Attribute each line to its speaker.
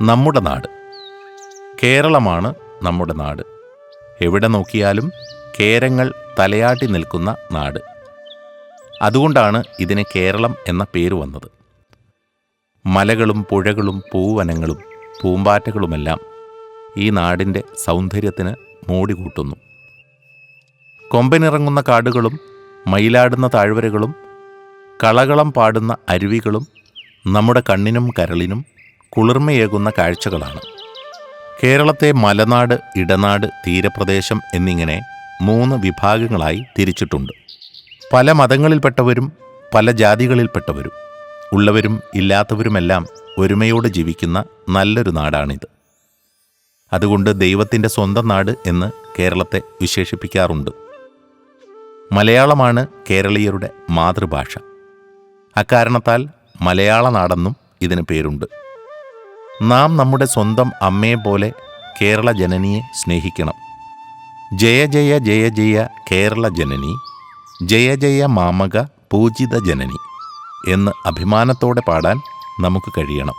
Speaker 1: നമ്മുടെ നാട്. കേരളമാണ് നമ്മുടെ നാട്. എവിടെ നോക്കിയാലും കേരങ്ങൾ തലയാട്ടി നിൽക്കുന്ന നാട്. അതുകൊണ്ടാണ് ഇതിന് കേരളം എന്ന പേര് വന്നത്. മലകളും പുഴകളും പൂവനങ്ങളും പൂമ്പാറ്റകളുമെല്ലാം ഈ നാടിൻ്റെ സൗന്ദര്യത്തിന് മോടി കൂട്ടുന്നു. കൊമ്പനിറങ്ങുന്ന കാടുകളും മയിലാടുന്ന താഴ്വരകളും കളകളം പാടുന്ന അരുവികളും നമ്മുടെ കണ്ണിനും കരളിനും കുളിർമയേകുന്ന കാഴ്ചകളാണ്. കേരളത്തെ മലനാട്, ഇടനാട്, തീരപ്രദേശം എന്നിങ്ങനെ 3 വിഭാഗങ്ങളായി തിരിച്ചിട്ടുണ്ട്. പല മതങ്ങളിൽപ്പെട്ടവരും പല ജാതികളിൽപ്പെട്ടവരും ഉള്ളവരും ഇല്ലാത്തവരുമെല്ലാം ഒരുമയോടെ ജീവിക്കുന്ന നല്ലൊരു നാടാണിത്. അതുകൊണ്ട് ദൈവത്തിൻ്റെ സ്വന്തം നാട് എന്ന് കേരളത്തെ വിശേഷിപ്പിക്കാറുണ്ട്. മലയാളമാണ് കേരളീയരുടെ മാതൃഭാഷ. അക്കാരണത്താൽ മലയാള നാടെന്നും ഇതിന് പേരുണ്ട്. നാം നമ്മുടെ സ്വന്തം അമ്മയെ പോലെ കേരള ജനനിയെ സ്നേഹിക്കണം. ജയ ജയ ജയ ജയ കേരള ജനനി, ജയ ജയ മാമക പൂജിത ജനനി എന്ന് അഭിമാനത്തോടെ പാടാൻ നമുക്ക് കഴിയണം.